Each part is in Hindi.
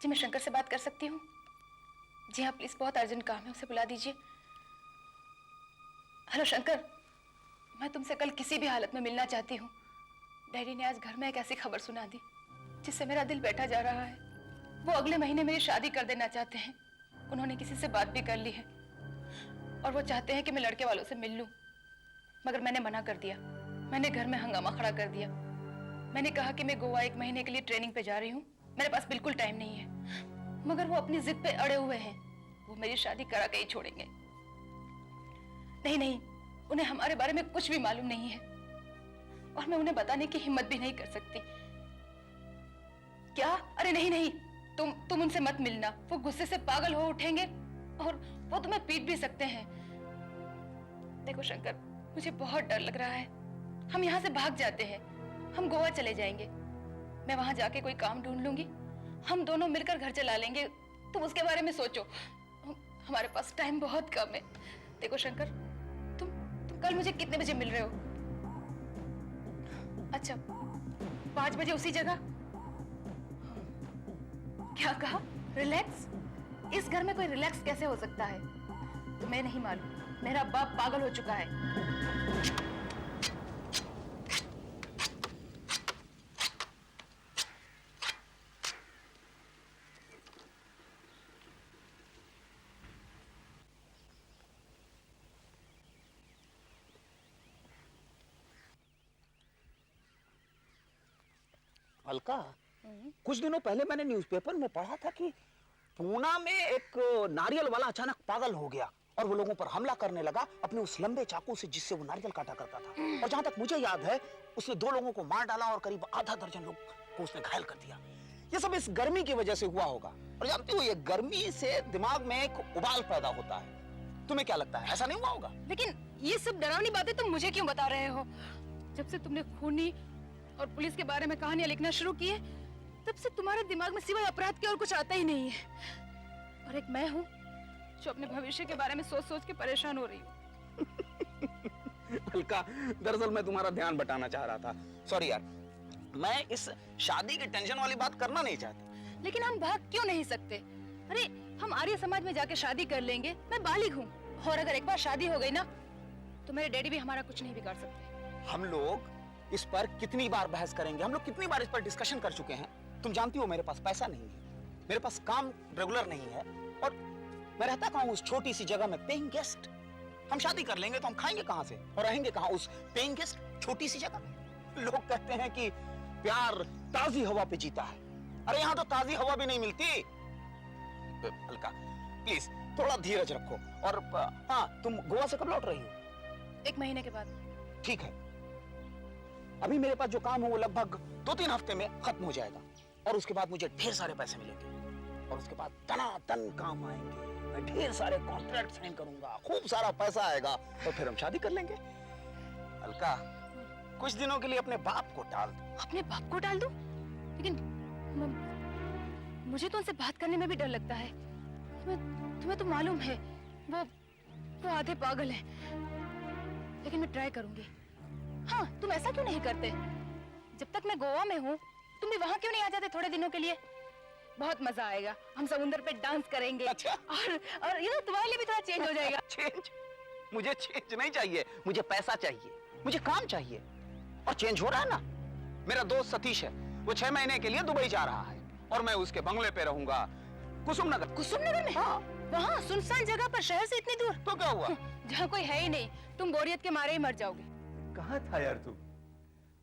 जी मैं शंकर से बात कर सकती हूँ? जी हाँ प्लीज, बहुत अर्जेंट काम है, उसे बुला दीजिए। हेलो शंकर, मैं तुमसे कल किसी भी हालत में मिलना चाहती हूँ। डैडी ने आज घर में एक ऐसी खबर सुना दी जिससे मेरा दिल बैठा जा रहा है। वो अगले महीने मेरी शादी कर देना चाहते हैं। उन्होंने किसी से बात भी कर ली है और वो चाहते हैं कि मैं लड़के वालों से मिल लूं, मगर मैंने मना कर दिया। मैंने घर में हंगामा खड़ा कर दिया। मैंने कहा कि मैं गोवा 1 महीने के लिए ट्रेनिंग पे जा रही हूँ, मेरे पास बिल्कुल टाइम नहीं है। मगर वो अपनी जिद पे अड़े हुए हैं, वो मेरी शादी करा के ही छोड़ेंगे। नहीं नहीं, उन्हें हमारे बारे में कुछ भी मालूम नहीं है और मैं उन्हें बताने की हिम्मत भी नहीं कर सकती। क्या? अरे नहीं नहीं, तुम उनसे मत मिलना, वो गुस्से से पागल हो उठेंगे और वो तुम्हें पीट भी सकते हैं। देखो शंकर, मुझे बहुत डर लग रहा है। हम यहाँ से भाग जाते हैं, हम गोवा चले जाएंगे। मैं वहां जाके कोई काम ढूंढ लूंगी, हम दोनों मिलकर घर चला लेंगे। तुम उसके बारे में सोचो, हमारे पास टाइम बहुत कम है। देखो शंकर, तुम कल मुझे कितने बजे मिल रहे हो? अच्छा, 5 बजे उसी जगह? क्या कहा? रिलैक्स? इस घर में कोई रिलैक्स कैसे हो सकता है? तुम्हें नहीं मालूम, मेरा बाप पागल हो चुका है। अलका, कुछ दिनों पहले मैंने न्यूज़पेपर में पढ़ा था कि पूना में एक नारियल वाला अचानक पागल हो गया और वो लोगों पर हमला करने लगा अपने उस लंबे चाकू से जिससे वो नारियल काटा करता था। और जहां तक मुझे याद है, उसने 2 लोगों को मार डाला और करीब आधा दर्जन लोग को उसने घायल कर दिया। ये सब इस गर्मी की वजह से हुआ होगा। और जानती हो, ये गर्मी से दिमाग में एक उबाल पैदा होता है। तुम्हें क्या लगता है, ऐसा नहीं हुआ होगा? लेकिन ये सब डरावनी बातें तुम मुझे क्यों बता रहे हो? जब से तुमने खूनी और पुलिस के बारे में कहानियां लिखना शुरू की है, तब से तुम्हारे दिमाग में सिवाय अपराध के और कुछ आता ही नहीं है। और एक मैं हूँ जो अपने भविष्य के बारे में सोच सोच के परेशान हो रही हूँ। अलका, दरअसल मैं तुम्हारा ध्यान बटाना चाह रहा था। सॉरी यार, मैं इस शादी की टेंशन वाली बात करना नहीं चाहती। लेकिन हम भाग क्यों नहीं सकते? अरे हम आर्य समाज में जाके शादी कर लेंगे। मैं बालिग हूँ और अगर एक बार शादी हो गई ना, तो मेरे डैडी भी हमारा कुछ नहीं बिगाड़ सकते। हम लोग इस पर कितनी बार बहस करेंगे, हम लोग कितनी बार इस पर डिस्कशन कर चुके हैं। तुम जानती हो, मेरे पास पैसा नहीं है, मेरे पास काम रेगुलर नहीं है और मैं रहता कहाँ हूँ? उस छोटी सी जगह में, पेइंग गेस्ट। हम शादी कर लेंगे तो हम खाएंगे कहाँ से और रहेंगे कहाँ उस पेइंग गेस्ट छोटी सी जगह में? लोग कहते हैं कि प्यार ताजी हवा पे जीता है। अरे यहाँ तो ताजी हवा भी नहीं मिलती। अलका प्लीज थोड़ा धीरज रखो। और हाँ, तुम गोवा से कब लौट रही हो? 1 महीने के बाद। ठीक है, अभी मेरे पास जो काम है वो लगभग 2-3 हफ्ते में खत्म हो जाएगा और उसके बाद मुझे ढेर सारे पैसे मिलेंगे और उसके बाद तनातन काम आएंगे। मैं ढेर सारे कॉन्ट्रैक्ट साइन करूंगा, खूब सारा पैसा आएगा और फिर हम शादी कर लेंगे। अलका, कुछ दिनों के लिए अपने बाप को टाल दो। अपने बाप को टाल दूं? लेकिन मुझे तो उनसे बात करने में भी डर लगता है। तुम्हें तो मालूम है वो आधे पागल हैं। लेकिन मैं ट्राई करूंगी। हाँ, तुम ऐसा क्यों नहीं करते? जब तक मैं गोवा में हूँ, तुम भी वहाँ क्यों नहीं आ जाते थोड़े दिनों के लिए? बहुत मजा आएगा, हम समुद्र पे डांस करेंगे। अच्छा। और ये तुम्हारे लिए भी थोड़ा चेंज हो जाएगा। चेंज? मुझे चेंज नहीं चाहिए, मुझे पैसा चाहिए, मुझे काम चाहिए। और चेंज हो रहा है ना। मेरा दोस्त सतीश है, वो 6 महीने के लिए दुबई जा रहा है और मैं उसके बंगले पे रहूंगा, कुसुमनगर। कुसुमनगर में? हाँ। वहाँ सुनसान जगह पर, शहर से इतनी दूर? तो क्या हुआ? जहाँ कोई है ही नहीं, तुम बोरियत के मारे ही मर जाओगे। कहाँ था यार तू?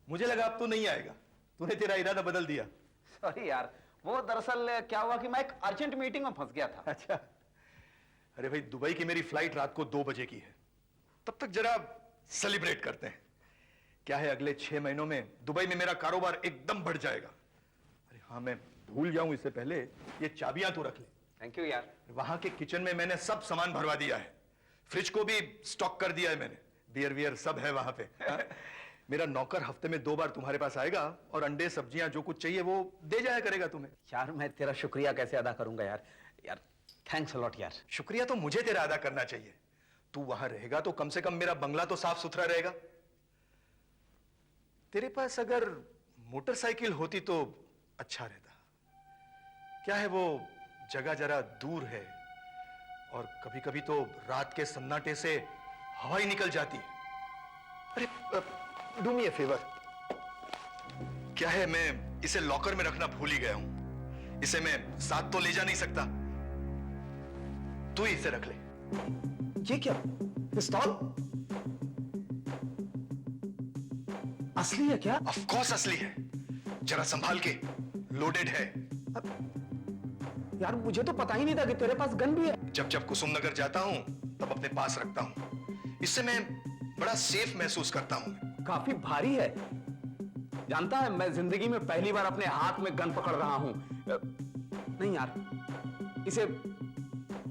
मुझे लगा अब तू नहीं आएगा, तूने तेरा इरादा बदल दिया। सॉरी यार, वो दरअसल क्या हुआ कि मैं एक अर्जेंट मीटिंग में फंस गया था। अच्छा, अरे भाई, दुबई की मेरी फ्लाइट रात को 2 बजे की है, तब तक जरा सेलिब्रेट करते हैं। क्या है, अगले 6 महीनों में दुबई में मेरा कारोबार एकदम बढ़ जाएगा। अरे हाँ, मैं भूल जाऊं इससे पहले ये चाबियां तो रख ले। थैंक यू यार। वहां के किचन में मैंने सब सामान भरवा दिया है, फ्रिज को भी स्टॉक कर दिया है मैंने, बियर वियर सब है वहां पे। मेरा नौकर हफ्ते में 2 बार तुम्हारे पास आएगा और अंडे सब्जियां जो कुछ चाहिए वो दे जाया करेगा तुम्हें। यार मैं तेरा शुक्रिया कैसे अदा करूंगा यार। यार थैंक्स अ लॉट यार। शुक्रिया तो मुझे तेरा अदा करना चाहिए। तू वहां रहेगा तो कम से कम मेरा बंगला तो साफ सुथरा रहेगा। तेरे पास अगर मोटरसाइकिल होती तो अच्छा रहता। क्या है वो जगह जरा दूर है और कभी कभी तो रात के सन्नाटे से हवा ही निकल जाती है। अरे डू मी ए फेवर, क्या है मैं इसे लॉकर में रखना भूल ही गया हूं। इसे मैं साथ तो ले जा नहीं सकता, तू ही इसे रख ले। ये क्या पिस्तौल? असली है क्या? ऑफ कोर्स असली है, जरा संभाल के, लोडेड है। यार मुझे तो पता ही नहीं था कि तेरे पास गन भी है। जब जब कुसुम नगर जाता हूं तब अपने पास रखता हूं, इससे मैं बड़ा सेफ महसूस करता हूं। काफी भारी है। जानता है मैं जिंदगी में पहली बार अपने हाथ में गन पकड़ रहा हूं। नहीं यार, इसे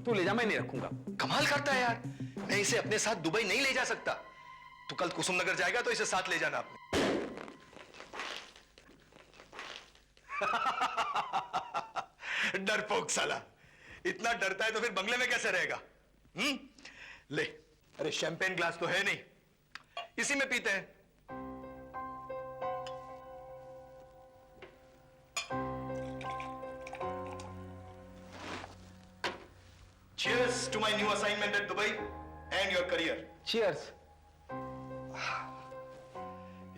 तू ले जा, मैं नहीं रखूंगा। कमाल करता है यार, मैं इसे अपने साथ दुबई नहीं ले जा सकता। तू कल कुसुम नगर जाएगा तो इसे साथ ले जाना अपने। डरपोक साला, इतना डरता है तो फिर बंगले में कैसे रहेगा? ले, अरे शैंपेन ग्लास तो है नहीं, इसी में पीते हैं। Cheers to my new assignment at Dubai and your career. Cheers.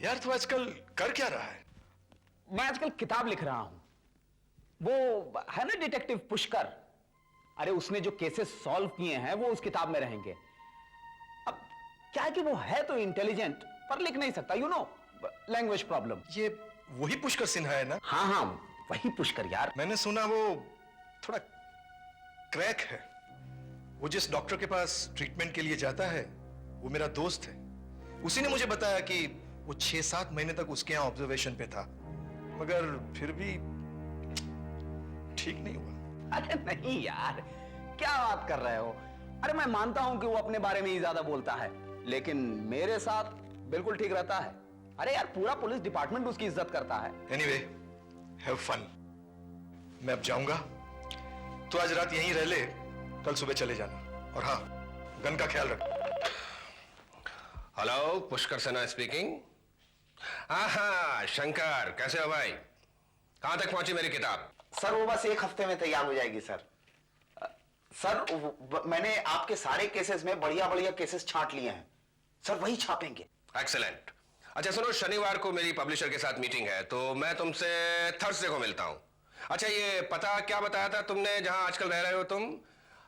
यार तू आजकल कर क्या रहा है? मैं आजकल किताब लिख रहा हूं। वो है ना डिटेक्टिव पुष्कर, अरे उसने जो केसेस सॉल्व किए हैं वो उस किताब में रहेंगे। अब क्या है कि वो है तो इंटेलिजेंट पर लिख नहीं सकता, यू नो, लैंग्वेज प्रॉब्लम। ये वही पुष्कर सिन्हा है ना? हाँ हाँ, वही पुष्कर यार। मैंने सुना वो थोड़ा क्रैक है। वो जिस डॉक्टर के पास ट्रीटमेंट के लिए जाता है वो मेरा दोस्त है। उसी ने मुझे बताया कि वो 6-7 महीने तक उसके यहां ऑब्जर्वेशन पे था, मगर फिर भी ठीक नहीं हुआ। अरे नहीं यार, क्या बात कर रहे हो? अरे मैं मानता हूं कि वो अपने बारे में ही ज्यादा बोलता है, लेकिन मेरे साथ बिल्कुल ठीक रहता है। अरे यार पूरा पुलिस डिपार्टमेंट उसकी इज्जत करता है। Anyway, have fun. मैं अब जाऊंगा, तो आज रात यहीं रह ले, कल सुबह चले जाना। और हाँ, गन का ख्याल रख। Hello, Pushkar Sinha speaking. हाँ शंकर, कैसे हो भाई? कहां तक पहुंची मेरी किताब? सर वो बस 1 हफ्ते में तैयार हो जाएगी सर। सर मैंने आपके सारे केसेस में बढ़िया बढ़िया केसेस छांट लिए हैं सर, वही छापेंगे। एक्सीलेंट। अच्छा सुनो, शनिवार को मेरी पब्लिशर के साथ मीटिंग है, तो मैं तुमसे थर्सडे को मिलता हूं। अच्छा ये पता क्या बताया था तुमने जहां आजकल रह रहे हो तुम?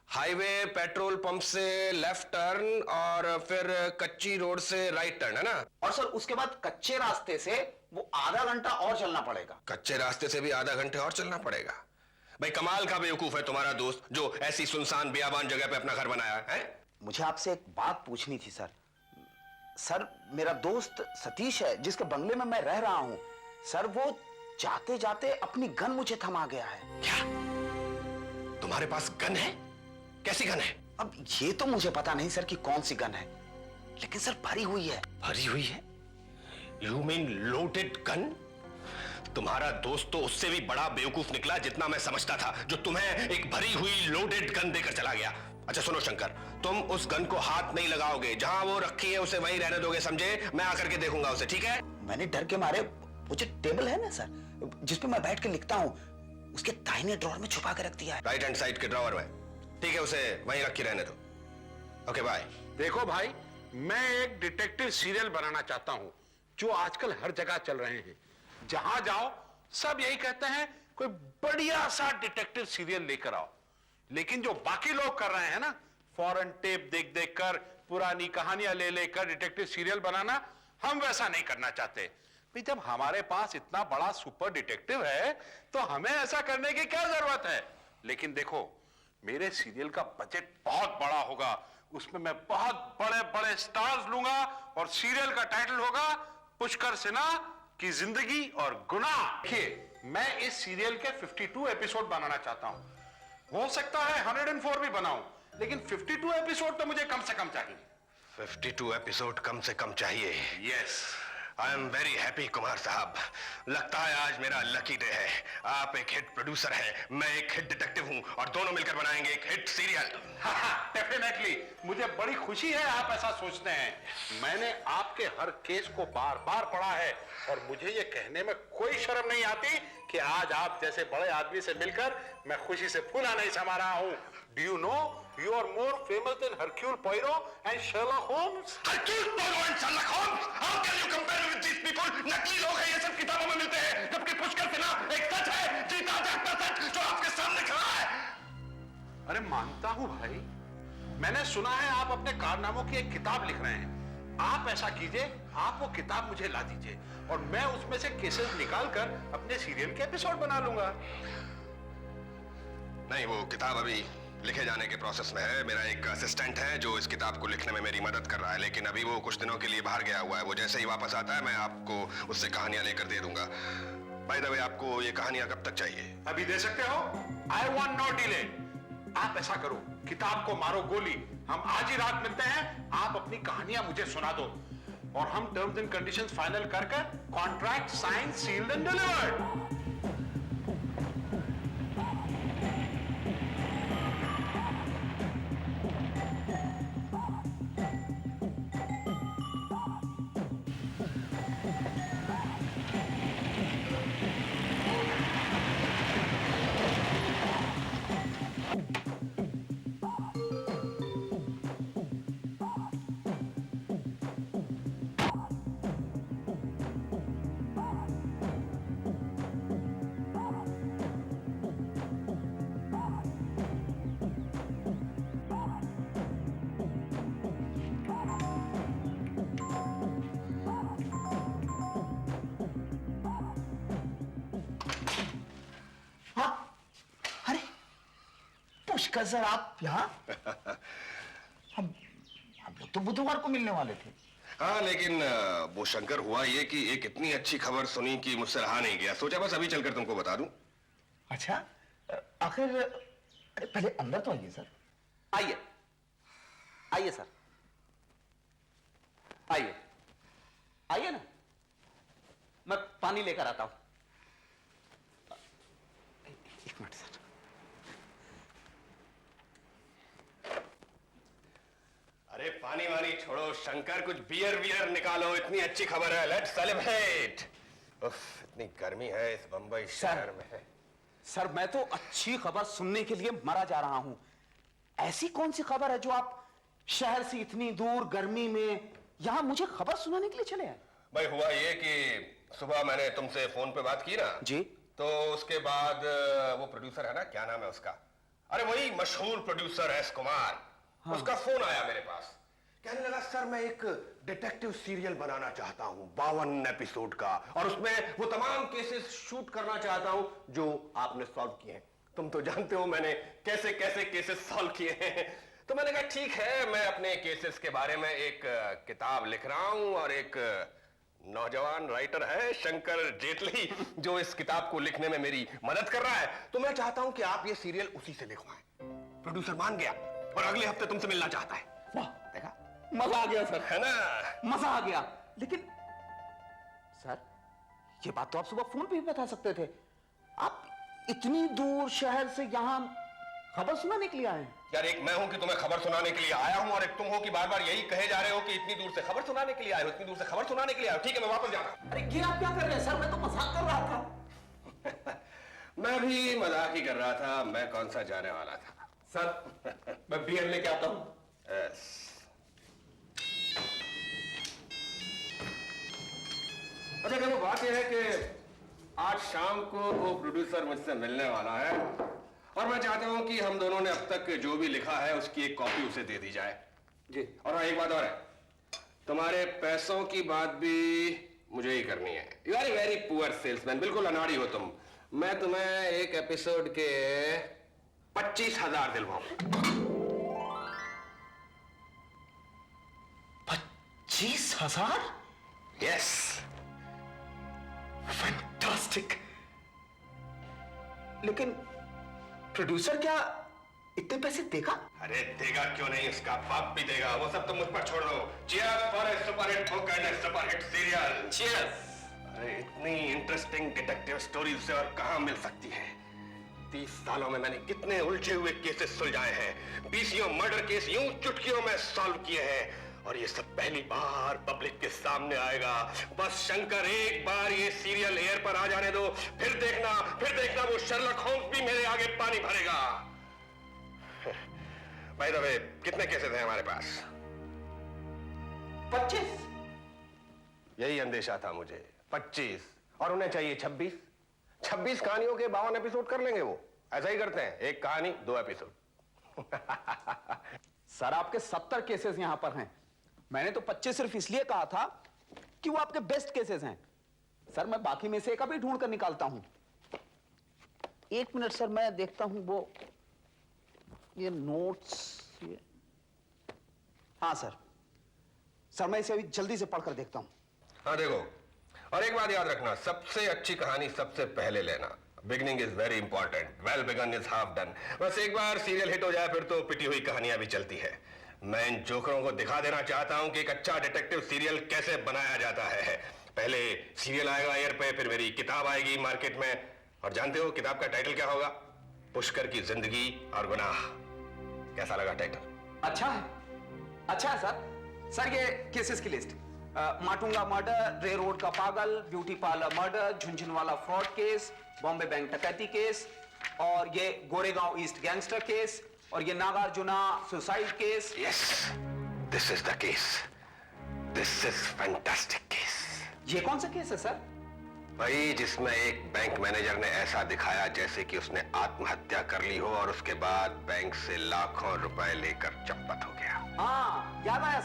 हाईवे पेट्रोल पंप से लेफ्ट टर्न और फिर कच्ची रोड से राइट टर्न, है ना? और सर उसके बाद कच्चे रास्ते से वो आधा घंटा और चलना पड़ेगा। कच्चे रास्ते से भी आधा घंटे और चलना पड़ेगा? भाई कमाल का बेवकूफ है तुम्हारा दोस्त, जो ऐसी सुनसान बियाबान जगह पे अपना घर बनाया है। मुझे आपसे एक बात पूछनी थी सर। सर मेरा दोस्त सतीश है जिसके बंगले में मैं रह रहा हूं, सर वो जाते जाते अपनी गन मुझे थमा गया है। क्या तुम्हारे पास गन है? कैसी गन है? अब ये तो मुझे पता नहीं सर कि कौन सी गन है, लेकिन सर भरी हुई है। भरी हुई है? You mean loaded gun? तुम्हारा दोस्त तो उससे भी बड़ा बेवकूफ निकला जितना मैं समझता था, जो तुम्हें एक भरी हुई लोडेड गन देकर चला गया। अच्छा सुनो शंकर, तुम उस गन को हाथ नहीं लगाओगे, जहां वो रखी है उसे वहीं रहने दोगे, समझे? मैं आकर के देखूंगा उसे, ठीक है? मैंने डर के मारे वो जो टेबल है ना सर, जिसपे मैं बैठ के लिखता हूँ, उसके दाहिने ड्रॉअर में छुपा के रख दिया है। राइट हैंड साइड के ड्रॉअर में? ठीक है, उसे वहीं रख के रहने दो। Okay bye. देखो भाई, मैं एक डिटेक्टिव सीरियल बनाना चाहता हूं जो आजकल हर जगह चल रहे हैं। जहां जाओ सब यही कहते हैं कोई बढ़िया सा डिटेक्टिव सीरियल लेकर आओ, लेकिन जो बाकी लोग कर रहे हैं ना, फॉरेन टेप देख देख कर, पुरानी कहानियां ले लेकर डिटेक्टिव सीरियल बनाना, हम वैसा नहीं करना चाहते। भाई जब हमारे पास इतना बड़ा सुपर डिटेक्टिव है तो हमें ऐसा करने की क्या जरूरत है? लेकिन देखो, मेरे सीरियल का बजट बहुत बड़ा होगा, उसमें मैं बहुत बड़े बड़े स्टार्स लूंगा और सीरियल का टाइटल होगा पुष्कर सिन्हा की जिंदगी और गुनाह। देखिए, मैं इस सीरियल के 52 एपिसोड बनाना चाहता हूं। हो सकता है 104 भी बनाऊं, लेकिन 52 एपिसोड तो मुझे कम से कम चाहिए। 52 एपिसोड कम से कम चाहिए? Yes. I am very happy Kumar साहब, लगता है आज मेरा लकी डे है। आप एक हिट प्रोड्यूसर हैं, मैं एक हिट डिटेक्टिव हूं, और दोनों मिलकर बनाएंगे एक हिट सीरियल। डेफिनेटली, मुझे बड़ी खुशी है आप ऐसा सोचते हैं। मैंने आपके हर केस को बार बार पढ़ा है और मुझे ये कहने में कोई शर्म नहीं आती कि कि आज आप जैसे बड़े आदमी से मिलकर मैं खुशी से फूला नहीं समा रहा हूं। Do you know you are more famous than Hercule Poirot and Sherlock Holmes? Hercule Poirot and Sherlock Holmes? How can you compare with these people? नकली लोग हैं, ये सब किताबों में मिलते हैं, जबकि पुष्कर सिन्हा एक सच है, जीता जागता सच जो आपके सामने खड़ा है। अरे मानता हूं भाई, मैंने सुना है आप अपने कारनामों की एक किताब लिख रहे हैं। आप ऐसा कीजिए, आप वो किताब मुझे ला दीजिए और मैं उसमें से केसेस निकालकर अपने सीरियल के एपिसोड बना लूंगा। नहीं, वो किताब अभी लिखे जाने के प्रोसेस में है। मेरा एक असिस्टेंट है जो इस किताब को लिखने में मेरी मदद कर रहा है, लेकिन अभी वो कुछ दिनों के लिए बाहर गया हुआ है। वो जैसे ही वापस आता है मैं आपको उससे कहानियां लेकर दे दूंगा। बाय द वे, आपको ये कहानियां कब तक चाहिए? अभी दे सकते हो? I want no delay. आप ऐसा करो, किताब को मारो गोली, हम आज ही रात मिलते हैं, आप अपनी कहानियां मुझे सुना दो और हम टर्म्स एंड कंडीशंस फाइनल कर contract sign sealed and delivered. Pushkar sir, आप यहाँ? हम लोग तो बुधवार को मिलने वाले थे। हाँ, लेकिन वो शंकर, हुआ ये कि एक इतनी अच्छी खबर सुनी कि मुझसे रहा नहीं गया। सोचा बस अभी चलकर तुमको बता दूं। अच्छा, आखिर अरे पहले अंदर तो आइए सर। आइए आइए सर, आइए आइए ना, मैं पानी लेकर आता हूं। एक मिनट सर। अरे पानी वानी छोड़ो शंकर, कुछ बियर वियर निकालो, इतनी अच्छी खबर है, लेट्स सेलिब्रेट। उफ, इतनी गर्मी है इस बंबई शहर में। सर, मैं तो अच्छी खबर सुनने के लिए मरा जा रहा हूं। ऐसी कौन सी खबर है जो आप शहर से इतनी दूर गर्मी में यहां मुझे खबर सुनाने के लिए चले आए? भाई, हुआ ये कि सुबह मैंने तुमसे फोन पे बात की ना जी। तो उसके बाद वो प्रोड्यूसर है ना, क्या नाम है उसका, अरे वही मशहूर प्रोड्यूसर एस कुमार, हाँ। उसका फोन आया मेरे पास, कहने लगा सर मैं एक डिटेक्टिव सीरियल बनाना चाहता हूं 52 एपिसोड का, और उसमें वो तमाम केसेस शूट करना चाहता हूं जो आपने सॉल्व किए हैं। तुम तो जानते हो मैंने कैसे कैसे केसेस सॉल्व किए हैं। तो मैंने कहा ठीक है, मैं अपने केसेस के बारे में एक किताब लिख रहा हूं और एक नौजवान राइटर है शंकर जेटली जो इस किताब को लिखने में मेरी मदद कर रहा है, तो मैं चाहता हूं कि आप ये सीरियल उसी से लिखवाएं। प्रोड्यूसर मान गया और अगले हफ्ते तुमसे मिलना चाहता है। वाह, देखा, मजा आ गया सर, है ना? मजा आ गया। लेकिन सर, ये बात तो आप सुबह फोन पे भी बता सकते थे। आप इतनी दूर शहर से यहां खबर सुनाने के लिए आए हैं? यार, एक मैं हूं कि तुम्हें खबर सुनाने के लिए आया हूं और एक तुम हो कि बार बार यही कहे जा रहे हो कि इतनी दूर से खबर सुनाने के लिए आए हो, इतनी दूर से खबर सुनाने के लिए आए हो। ठीक है, मैं वापस जा रहा हूं। अरे ये आप क्या कर रहे हैं सर? मैं तो मजाक कर रहा था। मैं भी मजाक ही कर रहा था, मैं कौन सा जाने वाला था। सर, मैं बियर लेके आता हूं। अच्छा, देखो बात यह है कि आज शाम को वो प्रोड्यूसर मुझसे मिलने वाला है और मैं चाहता हूं कि हम दोनों ने अब तक जो भी लिखा है उसकी एक कॉपी उसे दे दी जाए। जी। और हाँ, एक बात और है, तुम्हारे पैसों की बात भी मुझे ही करनी है। You are a very poor salesman, बिल्कुल अनाड़ी हो तुम। मैं तुम्हें एक एपिसोड के 25,000 दिलवाऊं। 25,000? यस। फैंटास्टिक। लेकिन प्रोड्यूसर क्या इतने पैसे देगा? अरे देगा क्यों नहीं, उसका बाप भी देगा। वो सब तुम मुझ पर छोड़ दो। Cheers for a super hit book and a super hit serial. Cheers। अरे इतनी इंटरेस्टिंग डिटेक्टिव स्टोरी उसे और कहां मिल सकती है? 30 सालों में मैंने कितने उलझे हुए केसेस सुलझाए हैं, 20 मर्डर केस यूं चुटकियों में सॉल्व किए हैं, और ये सब पहली बार पब्लिक के सामने आएगा। बस शंकर एक बार ये सीरियल एयर पर आ जाने दो, फिर देखना वो शर्लक होम्स भी मेरे आगे पानी भरेगा। भाई दबे, कितने केसेस हैं हमारे पास? 25। यही अंदेशा था मुझे, 25, और उन्हें चाहिए 26। 26 कहानियों के 52 एपिसोड कर लेंगे वो। ऐसा ही करते हैं, एक कहानी 2 एपिसोड। सर आपके 70 केसेस यहां पर हैं। मैंने तो 25 सिर्फ इसलिए कहा था कि वो आपके बेस्ट केसेस हैं। सर मैं बाकी में से एक अभी ढूंढ कर निकालता हूं। 1 मिनट सर, मैं देखता हूं वो ये नोट्स ये। हाँ सर मैं इसे अभी जल्दी से पढ़कर देखता हूं। हाँ देखो, और एक बात याद रखना, सबसे अच्छी कहानी सबसे पहले लेना। Beginning is very important, well begun is half done. बस एक बार सीरियल हिट हो जाए फिर तो पिटी हुई कहानियां भी चलती है। मैं इन जोकरों को दिखा देना चाहता हूं कि एक अच्छा डिटेक्टिव सीरियल कैसे बनाया जाता है। पहले सीरियल आएगा एयर पे, फिर मेरी किताब आएगी मार्केट में, और जानते हो किताब का टाइटल क्या होगा? पुष्कर की जिंदगी और गुनाह। कैसा लगा टाइटल? अच्छा है सर ये केसेस की लिस्ट। माटुंगा मर्डर, रे रोड का पागल, beauty parlour murder, Jhunjhunwala fraud case, Bombay bank डकैती केस, और ये गोरेगांव ईस्ट गैंगस्टर केस, और ये Nagarjuna suicide case. Yes, this is the case. This is fantastic case. ये कौन सा केस है सर? भाई जिसमें एक बैंक मैनेजर ने ऐसा दिखाया जैसे कि उसने आत्महत्या कर ली हो और उसके बाद बैंक से लाखों रुपए लेकर चप्पट हो गया। हाँ याद आया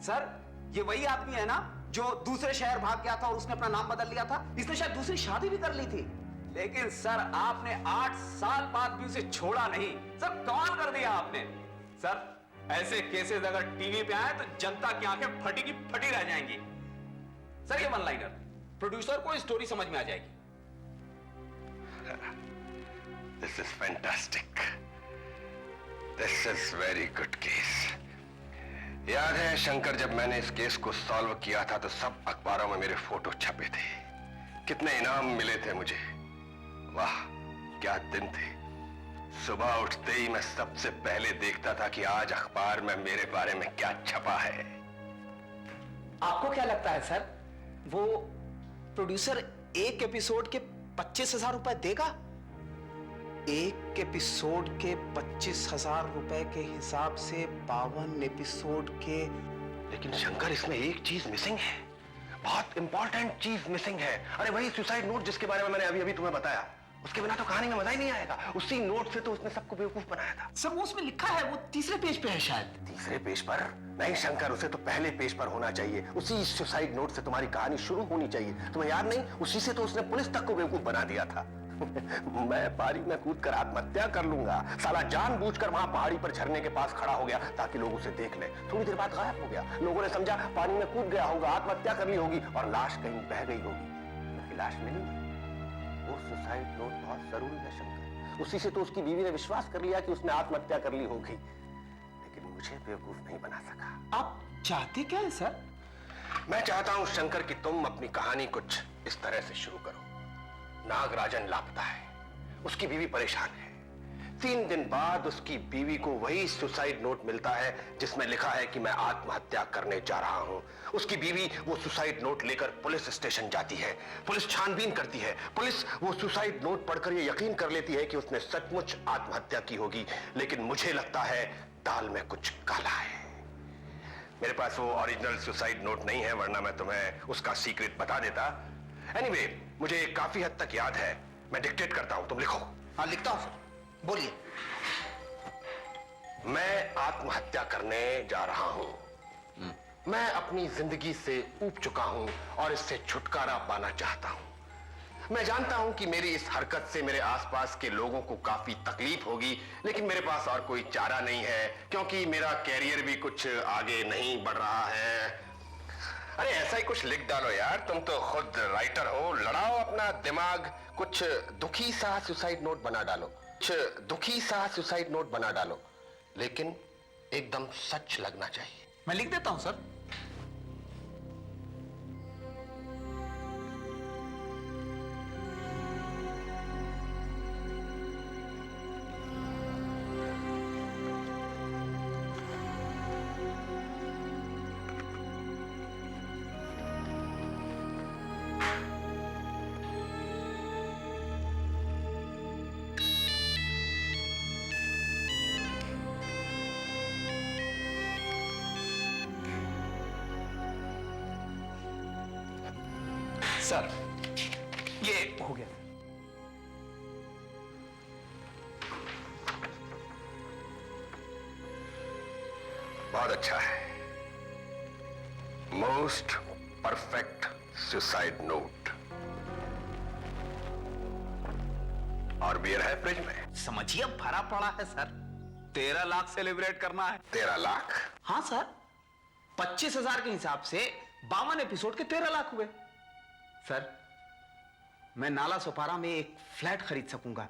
सर ये वही आदमी है ना जो दूसरे शहर भाग गया था और उसने अपना नाम बदल लिया था। इसने शायद दूसरी शादी भी कर ली थी, लेकिन सर आपने 8 साल बाद भी उसे छोड़ा नहीं। सर कमाल कर दिया आपने। सर ऐसे केसेस अगर टीवी पे आए तो जनता की आंखें फटी की फटी रह जाएंगी। सर ये वन लाइनर प्रोड्यूसर को स्टोरी समझ में आ जाएगी। This is fantastic. This is very good case. याद है शंकर, जब मैंने इस केस को सॉल्व किया था तो सब अखबारों में मेरे फोटो छपे थे। कितने इनाम मिले थे मुझे। वाह क्या दिन थे। सुबह उठते ही मैं सबसे पहले देखता था कि आज अखबार में मेरे बारे में क्या छपा है। आपको क्या लगता है सर, वो प्रोड्यूसर एक एपिसोड के 25,000 रुपए देगा? एक एपिसोड के 25,000 रुपए के हिसाब से 52 एपिसोड के। लेकिन शंकर इसमें एक चीज मिसिंग है, बहुत इंपॉर्टेंट चीज मिसिंग है। अरे वही सुसाइड नोट जिसके बारे में मैंने अभी तुमहें बताया। उसके बिना तो कहानी में मजा ही नहीं आएगा। उसी नोट से तो उसने सबको बेवकूफ बनाया था। सर वो उसमें लिखा है, वो तीसरे पेज पे है शायद। तीसरे पेज पर नहीं शंकर, उसे तो पहले पेज पर होना चाहिए। उसी सुसाइड नोट से तुम्हारी कहानी शुरू होनी चाहिए। तुम्हें याद नहीं, उसी से तो उसने पुलिस तक को बेवकूफ बना दिया था। मैं पारी में कूदकर आत्महत्या कर लूंगा। साला जानबूझकर वहां पहाड़ी पर झरने के पास खड़ा हो गया ताकि लोग उसे देख ले। थोड़ी देर बाद गायब हो गया। लोगों ने समझा पानी में कूद गया होगा, आत्महत्या कर ली होगी और लाश कहीं बह गई होगी। उसकी लाश मिली नहीं। वो सुसाइड नोट बहुत जरूरी है शंकर। उसी से तो उसकी बीवी ने विश्वास कर लिया कि उसने आत्महत्या कर ली होगी, लेकिन मुझे बेवकूफ नहीं बना सका। आप चाहते क्या है सर? मैं चाहता हूं शंकर कि तुम अपनी कहानी कुछ इस तरह से शुरू करो। नागराजन लापता है, उसकी बीवी परेशान है। 3 दिन बाद उसकी बीवी को वही सुसाइड नोट मिलता है जिसमें लिखा है कि मैं आत्महत्या करने जा रहा हूं। उसकी बीवी वो सुसाइड नोट लेकर पुलिस स्टेशन जाती है। पुलिस छानबीन करती है। पुलिस वो सुसाइड नोट पढ़कर ये यकीन कर लेती है कि उसने सचमुच आत्महत्या की होगी। लेकिन मुझे लगता है दाल में कुछ काला है। मेरे पास वो ओरिजिनल सुसाइड नोट नहीं है, वरना मैं तुम्हें उसका सीक्रेट बता देता। एनीवे, मुझे काफी हद तक याद है। मैं डिक्टेट करता हूं, तुम लिखो। हाँ लिखता हूं सर, बोलिए। मैं आत्महत्या करने जा रहा हूं। मैं अपनी जिंदगी से ऊब चुका हूं और इससे छुटकारा पाना चाहता हूं। मैं जानता हूं कि मेरी इस हरकत से मेरे आसपास के लोगों को काफी तकलीफ होगी, लेकिन मेरे पास और कोई चारा नहीं है क्योंकि मेरा कैरियर भी कुछ आगे नहीं बढ़ रहा है। अरे ऐसा ही कुछ लिख डालो यार, तुम तो खुद राइटर हो। लड़ाओ अपना दिमाग। कुछ दुखी सा सुसाइड नोट बना डालो। दुखी सा सुसाइड नोट बना डालो, लेकिन एकदम सच लगना चाहिए। मैं लिख देता हूं सर। सर ये हो गया। बहुत अच्छा है। Most perfect suicide note. और बियर है फ्रिज में। समझिए भरा पड़ा है सर। 13 लाख सेलिब्रेट करना है। 13 लाख? हाँ सर, 25,000 के हिसाब से 52 एपिसोड के 13 लाख हुए। सर मैं नाला सोपारा में एक फ्लैट खरीद सकूंगा।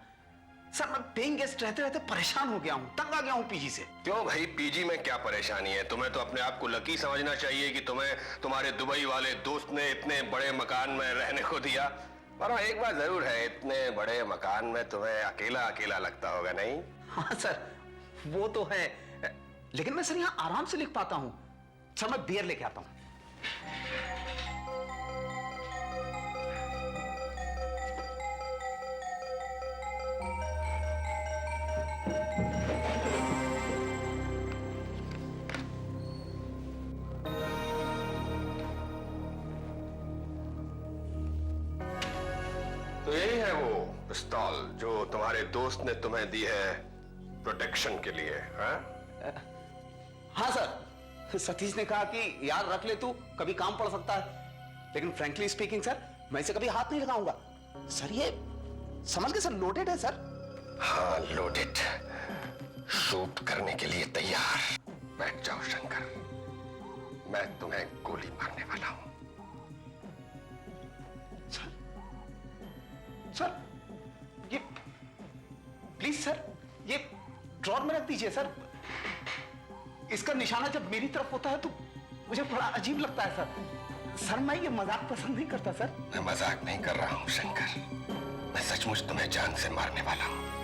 सर मैं पेइंग गेस्ट रहते रहते परेशान हो गया हूं, तंग आ गया हूं पीजी से। क्यों भाई, पीजी में क्या परेशानी है? तुम्हें तो अपने आप को लकी समझना चाहिए कि तुम्हें तुम्हारे दुबई वाले दोस्त ने इतने बड़े मकान में रहने को दिया। पर हाँ, एक बात जरूर है, इतने बड़े मकान में तुम्हें अकेला अकेला लगता होगा, नहीं? हाँ सर वो तो है, लेकिन मैं सर यहां आराम से लिख पाता हूं। सर मैं बियर लेके आता हूं। तो यही है वो पिस्तौल जो तुम्हारे दोस्त ने तुम्हें दी है प्रोटेक्शन के लिए, हाँ? हाँ सर, सतीश ने कहा कि यार रख ले, तू कभी काम पड़ सकता है। लेकिन फ्रैंकली स्पीकिंग सर, मैं इसे कभी हाथ नहीं लगाऊंगा। सर ये समझ के सर लोडेड है सर। हाँ लोडेड। शूट करने के लिए तैयार। बैठ जाओ शंकर, मैं तुम्हें गोली मारने वाला हूं। सर ये प्लीज सर ये ड्रॉर में रख दीजिए सर। इसका निशाना जब मेरी तरफ होता है तो मुझे बड़ा अजीब लगता है सर। सर मैं ये मजाक पसंद नहीं करता सर। मैं मजाक नहीं कर रहा हूं शंकर, मैं सचमुच तुम्हें जान से मारने वाला हूं।